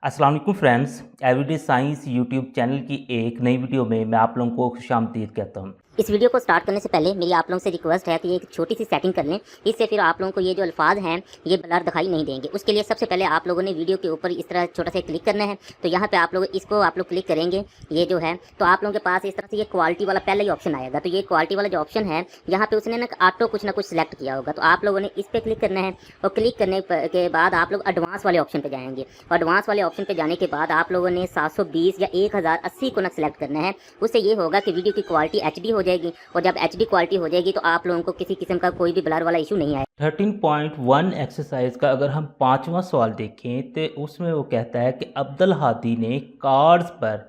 अस्सलाम वालेकुम friends, everyday science YouTube channel की एक नई वीडियो में मैं आप लोगों को खुशामदीद कहता हूँ। इस वीडियो को स्टार्ट करने से पहले मेरी आप लोगों से रिक्वेस्ट है कि एक छोटी सी सेटिंग कर लें। इससे फिर आप लोगों को ये जो अल्फाज हैं ये ब्लर दिखाई नहीं देंगे। उसके लिए सबसे पहले आप लोगों ने वीडियो के ऊपर इस तरह छोटा सा क्लिक करना है। तो यहाँ पे आप लोग इसको क्लिक करेंगे, ये जो है तो आप लोगों के पास इस तरह से ये क्वालिटी वाला पहला ही ऑप्शन आएगा। तो ये क्वालिटी वाला जो ऑप्शन है यहाँ पे उसने ना ऑटो कुछ ना कुछ सिलेक्ट किया होगा। तो आप लोगों ने इस पर क्लिक करना है और क्लिक करने के बाद आप लोग एडवांस वाले ऑप्शन पे जाएंगे। और एडवांस वाले ऑप्शन पे जाने के बाद आप लोगों ने 720 या 1080 को ना सिलेक्ट करना है। उससे ये होगा कि वीडियो की क्वालिटी HD हो जाएगी और जब HD क्वालिटी हो जाएगी तो आप लोगों को किसी किस्म का कोई भी ब्लर वाला इशू नहीं आएगा। 13.1 एक्सरसाइज का अगर हम पाँचवा सवाल देखें तो उसमें वो कहता है कि अब्दुल हादी ने कार्ड्स पर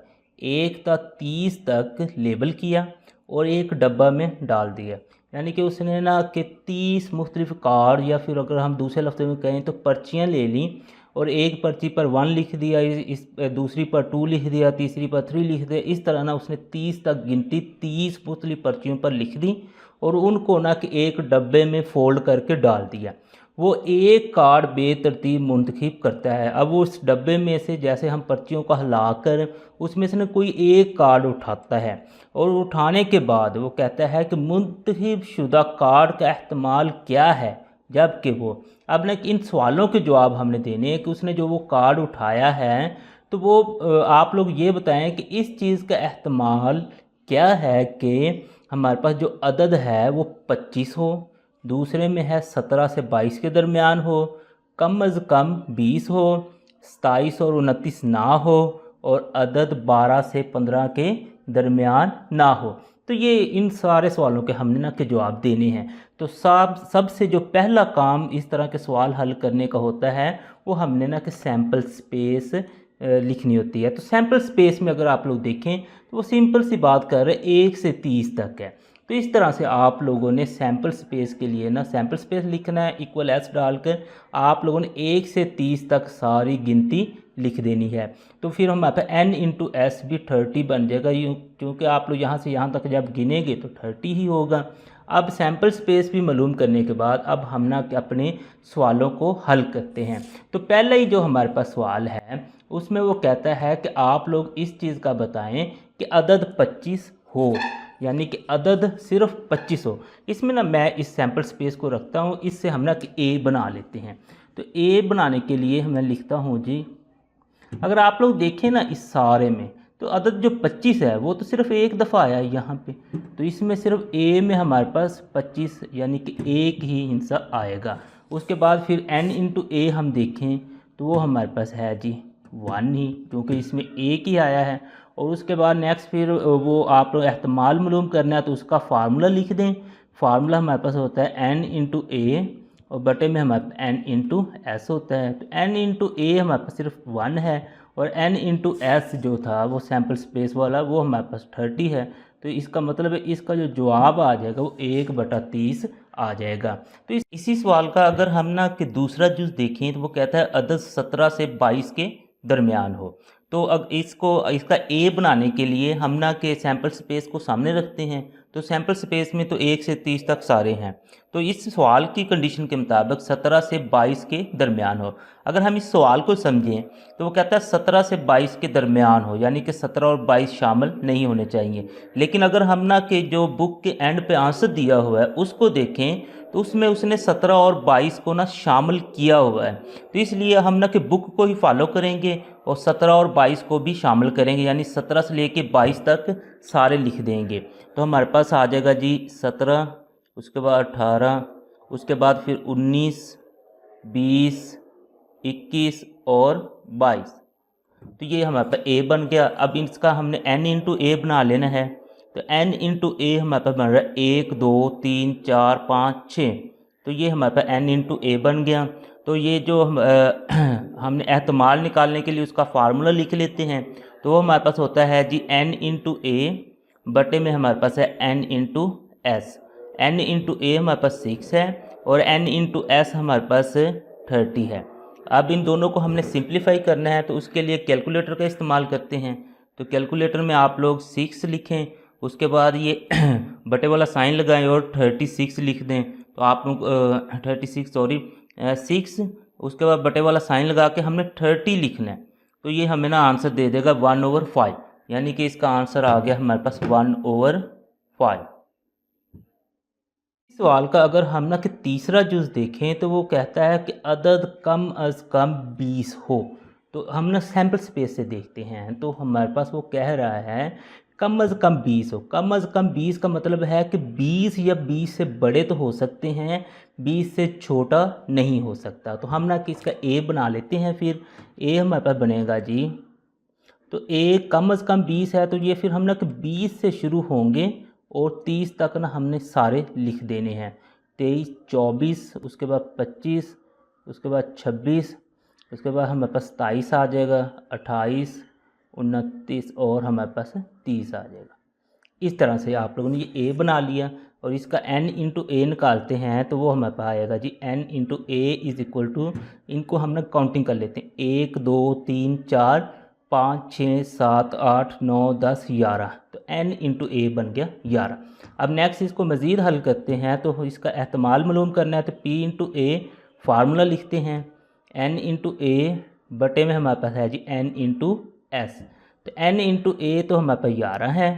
1 तक 30 तक लेबल किया और एक डब्बा में डाल दिया। यानी कि उसने ना कि 30 मुख्तलिफ कार्ड या फिर अगर हम दूसरे लफ्ज़ में कहें तो पर्चियाँ ले लीं और एक पर्ची पर 1 लिख दिया, इस दूसरी पर 2 लिख दिया, तीसरी पर 3 लिख दिया। इस तरह ना उसने 30 तक गिनती 30 मुख्तलिफ पर्चियों पर लिख दी और उनको ना कि एक डब्बे में फ़ोल्ड करके डाल दिया। वो एक कार्ड बेतरतीब मुंतखब करता है। अब उस डब्बे में से जैसे हम पर्चियों को हिलाकर उसमें से ना कोई एक कार्ड उठाता है और उठाने के बाद वो कहता है कि मुंतखब शुदा कार्ड का इस्तेमाल क्या है, जबकि वो अब ना इन सवालों के जवाब हमने देने हैं कि उसने जो वो कार्ड उठाया है तो वो आप लोग ये बताएं कि इस चीज़ का इस्तेमाल क्या है कि हमारे पास जो अदद है वो 25 हो, दूसरे में है 17 से 22 के दरमियान हो, कम अज़ कम 20 हो, 27 और 29 ना हो और अदद 12 से 15 के दरमियान ना हो। तो ये इन सारे सवालों के हमने ना के जवाब देने हैं। तो सबसे जो पहला काम इस तरह के सवाल हल करने का होता है वो हमने ना कि सैम्पल स्पेस लिखनी होती है। तो सैम्पल स्पेस में अगर आप लोग देखें तो वो सिंपल सी बात कर रहे हैं 1 से 30 तक है। तो इस तरह से आप लोगों ने सैम्पल स्पेस के लिए ना सैम्पल स्पेस लिखना है, इक्वल एस डालकर आप लोगों ने 1 से 30 तक सारी गिनती लिख देनी है। तो फिर हमारे पास n इंटू एस भी 30 बन जाएगा, यूँ क्योंकि आप लोग यहाँ से यहाँ तक जब गिनेंगे तो 30 ही होगा। अब सैम्पल स्पेस भी मालूम करने के बाद अब हम ना अपने सवालों को हल करते हैं। तो पहला ही जो हमारे पास सवाल है उसमें वो कहता है कि आप लोग इस चीज़ का बताएं कि अदद 25 हो, यानी कि अदद सिर्फ 25 हो। इसमें ना मैं इस सैम्पल स्पेस को रखता हूँ, इससे हम ना ए बना लेते हैं। तो ए बनाने के लिए मैं लिखता हूँ जी, अगर आप लोग देखें ना इस सारे में तो अदद जो 25 है वो तो सिर्फ एक दफ़ा आया है यहाँ पे। तो इसमें सिर्फ ए में हमारे पास 25 यानी कि एक ही हिस्सा आएगा। उसके बाद फिर n इंटू ए हम देखें तो वो हमारे पास है जी 1 ही, क्योंकि इसमें एक ही आया है। और उसके बाद नेक्स्ट फिर वो आप लोग एहतमाल मालूम करना है तो उसका फार्मूला लिख दें। फार्मूला हमारे पास होता है n इंटू ए और बटे में हमारे n इंटू एस होता है। तो n इंटू ए हमारे पास सिर्फ 1 है और n इंटू एस जो था वो सैम्पल स्पेस वाला वो हमारे पास 30 है। तो इसका मतलब है इसका जो जवाब आ जाएगा वो 1/30 आ जाएगा। तो इसी सवाल का अगर हम ना कि दूसरा जुज़ देखें तो वो कहता है अदद 17 से 22 के दरमियान हो। तो अब इसका ए बनाने के लिए हम ना के सैम्पल स्पेस को सामने रखते हैं। तो सैम्पल स्पेस में तो 1 से 30 तक सारे हैं। तो इस सवाल की कंडीशन के मुताबिक 17 से 22 के दरमियान हो। अगर हम इस सवाल को समझें तो वो कहता है 17 से 22 के दरमियान हो, यानी कि 17 और 22 शामिल नहीं होने चाहिए। लेकिन अगर हम ना कि जो बुक के एंड पे आंसर दिया हुआ है उसको देखें तो उसमें उसने 17 और 22 को ना शामिल किया हुआ है। तो इसलिए हम ना कि बुक को ही फॉलो करेंगे और 17 और 22 को भी शामिल करेंगे, यानी 17 से लेके 22 तक सारे लिख देंगे। तो हमारे पास आ जाएगा जी 17, उसके बाद 18, उसके बाद फिर 19, 20, 21 और 22। तो ये हमारे पास ए बन गया। अब इसका हमने n इंटू ए बना लेना है। तो n इंटू ए हमारे पास बन रहा है 1 2 3 4 5 6। तो ये हमारे पास n इंटू ए बन गया। तो ये जो हमने एहतमाल निकालने के लिए उसका फार्मूला लिख लेते हैं। तो वो हमारे पास होता है जी n इंटू ए बटे में हमारे पास है n into S. n into A हमारे पास 6 है और n इंटू एस हमारे पास 30 है। अब इन दोनों को हमने सिंप्लीफाई करना है तो उसके लिए कैलकुलेटर का इस्तेमाल करते हैं। तो कैलकुलेटर में आप लोग 6 लिखें, उसके बाद ये बटे वाला साइन लगाएं और 36 लिख दें। तो आप लोग 36 सॉरी 6, उसके बाद बटे वाला साइन लगा के हमने 30 लिखना है। तो ये हमें ना आंसर दे देगा 1/5, यानी कि इसका आंसर आ गया हमारे पास 1/5। सवाल का अगर हम ना कि तीसरा जुज़ देखें तो वो कहता है कि अदद कम अज़ कम 20 हो। तो हम ना सैम्पल स्पेस से देखते हैं, तो हमारे पास वो कह रहा है कम अज़ कम 20 हो। कम अज़ कम 20 का मतलब है कि 20 या 20 से बड़े तो हो सकते हैं, 20 से छोटा नहीं हो सकता। तो हम ना कि इसका ए बना लेते हैं। फिर ए हमारे पास बनेगा जी, तो ए कम अज़ कम 20 है, तो ये फिर हम ना कि 20 से शुरू होंगे और 30 तक ना हमने सारे लिख देने हैं। 23, 24, उसके बाद 25, उसके बाद 26, उसके बाद हमारे पास 27 आ जाएगा, 28, 29 और हमारे पास 30 आ जाएगा। इस तरह से आप लोगों ने ये ए बना लिया और इसका n इंटू ए निकालते हैं तो वो हमारे पास आएगा जी n into a is equal to, इनको हम ना काउंटिंग कर लेते हैं, 1 2 3 4 5 6 7 8 9 10 11। तो n इंटू ए बन गया 11। अब नेक्स्ट इसको मज़ीद हल करते हैं तो इसका एहतमाल मालूम करना है, तो p इंटू ए फार्मूला लिखते हैं, n इंटू ए बटे में हमारे पास है जी n इंटू एस। तो n इंटू ए तो हमारे पास 11 है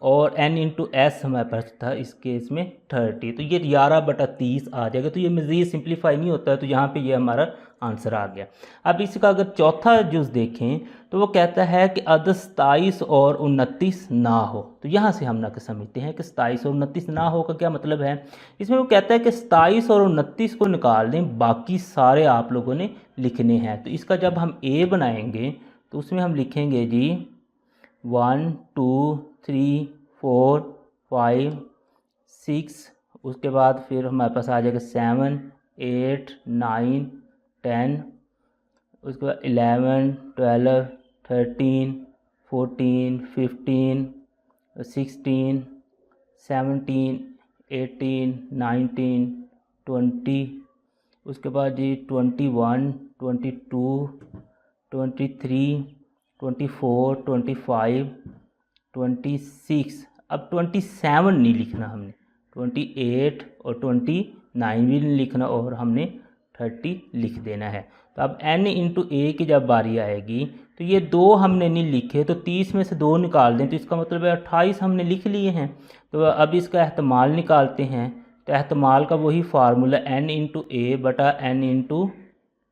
और n इंटू एस हमारे पास था इस केस में 30। तो ये 11/30 आ जाएगा। तो ये मज़ीद सिंप्लीफाई नहीं होता है, तो यहाँ पे ये हमारा आंसर आ गया। अब इसका अगर चौथा जुज़ देखें तो वो कहता है कि अदद 27 और 29 ना हो। तो यहाँ से हम ना के समझते हैं कि 27 और 29 ना हो का क्या मतलब है। इसमें वो कहता है कि 27 और 29 को निकाल दें, बाकी सारे आप लोगों ने लिखने हैं। तो इसका जब हम ए बनाएंगे तो उसमें हम लिखेंगे जी 1 2 3 4 5 6, उसके बाद फिर हमारे पास आ जाएगा 7 8 9 10, उसके बाद 11 12 13 14 15 16 17 18 19 20, उसके बाद जी 21 22 23 24 25 26। अब 27 नहीं लिखना हमने, 28 और 29 भी नहीं लिखना और हमने 30 लिख देना है। तो अब n इंटू ए की जब बारी आएगी तो ये 2 हमने नहीं लिखे, तो 30 में से 2 निकाल दें, तो इसका मतलब है 28 हमने लिख लिए हैं। तो अब इसका एहतमाल निकालते हैं, तो एहतमाल का वही फार्मूला n इंटू ए बटा n into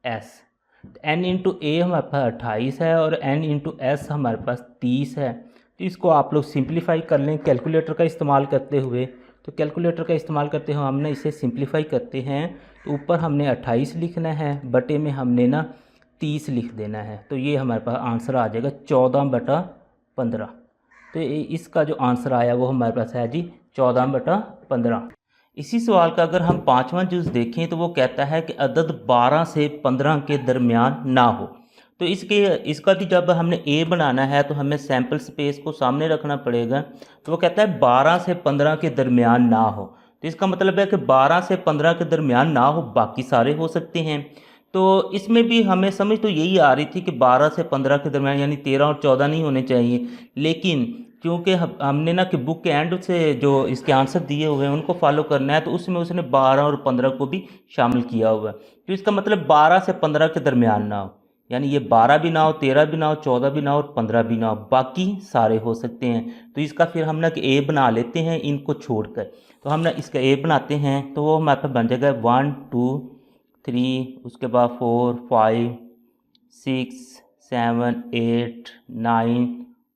S. n into A हमारे पास 28 है और n इंटू एस हमारे पास 30 है। तो इसको आप लोग सिंप्लीफाई कर लें कैलकुलेटर का इस्तेमाल करते हुए। तो कैलकुलेटर का इस्तेमाल करते हुए हमने इसे सिंप्लीफाई करते हैं, तो ऊपर हमने 28 लिखना है, बटे में हमने ना 30 लिख देना है। तो ये हमारे पास आंसर आ जाएगा 14/15। तो इसका जो आंसर आया वो हमारे पास है जी 14/15। इसी सवाल का अगर हम पाँचवा जुज़ देखें तो वो कहता है कि अदद 12 से 15 के दरमियान ना हो। तो इसका भी जब हमने ए बनाना है तो हमें सैम्पल स्पेस को सामने रखना पड़ेगा। तो वो कहता है 12 से 15 के दरमियान ना हो। तो इसका मतलब है कि 12 से 15 के दरमियान ना हो, बाकी सारे हो सकते हैं। तो इसमें भी हमें समझ तो यही आ रही थी कि 12 से 15 के दरमियान यानी 13 और 14 नहीं होने चाहिए, लेकिन क्योंकि हमने ना कि बुक के एंड से जो इसके आंसर दिए हुए हैं उनको फॉलो करना है, तो उसमें उसने 12 और 15 को भी शामिल किया हुआ है। तो इसका मतलब 12 से 15 के दरमियान ना हो, यानी ये 12 भी ना हो, 13 भी ना हो, 14 भी ना हो और 15 भी ना हो, बाकी सारे हो सकते हैं। तो इसका फिर हम ना कि ए बना लेते हैं इनको छोड़कर। तो हम ना इसका ए बनाते हैं तो वो हमारे पास बन जाएगा 1 2 3, उसके बाद 4 5 6 7 8 9,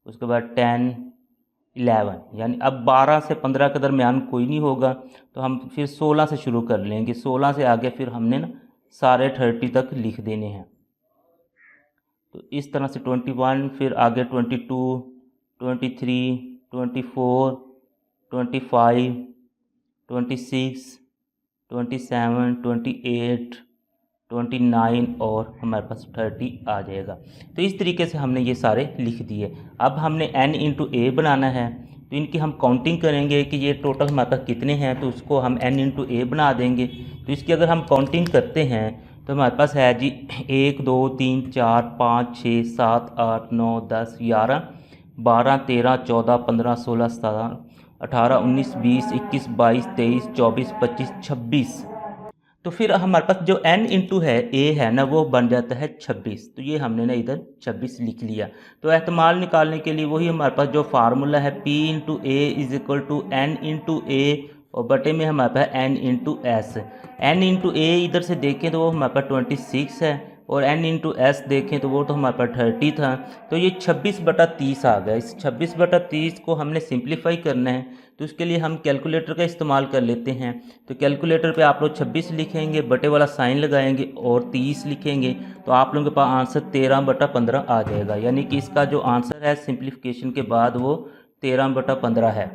उसके बाद 10 11, यानी अब 12 से 15 के दरमियान कोई नहीं होगा। तो हम फिर 16 से शुरू कर लेंगे, 16 से आगे फिर हमने ना सारे 30 तक लिख देने हैं। तो इस तरह से 21, फिर आगे 22 23 24 25 26 27 28 29 और हमारे पास 30 आ जाएगा। तो इस तरीके से हमने ये सारे लिख दिए। अब हमने n इंटू ए बनाना है, तो इनकी हम काउंटिंग करेंगे कि ये टोटल हमारे पास कितने हैं, तो उसको हम n इंटू ए बना देंगे। तो इसकी अगर हम काउंटिंग करते हैं तो हमारे पास है जी 1 2 3 4 5 6 7 8 9 10 11 12 13 14 15 16 17 18 19 20 21 22 23 24 25 26। तो फिर हमारे पास जो n इंटू है a है ना वो बन जाता है 26। तो ये हमने ना इधर 26 लिख लिया। तो एहतमाल निकालने के लिए वही हमारे पास जो फार्मूला है p into A is equal to n into A और बटे में हमारे पास n into S. n into A इधर से देखें तो वो हमारे पास 26 है और n इंटू एस देखें तो वो तो हमारे पास 30 था। तो ये 26/30 आ गया। इस 26/30 को हमने सिंप्लीफाई करना है तो उसके लिए हम कैलकुलेटर का इस्तेमाल कर लेते हैं। तो कैलकुलेटर पे आप लोग 26 लिखेंगे, बटे वाला साइन लगाएंगे और 30 लिखेंगे तो आप लोगों के पास आंसर 13/15 आ जाएगा। यानी कि इसका जो आंसर है सिंप्लीफिकेशन के बाद वो 13/15 है।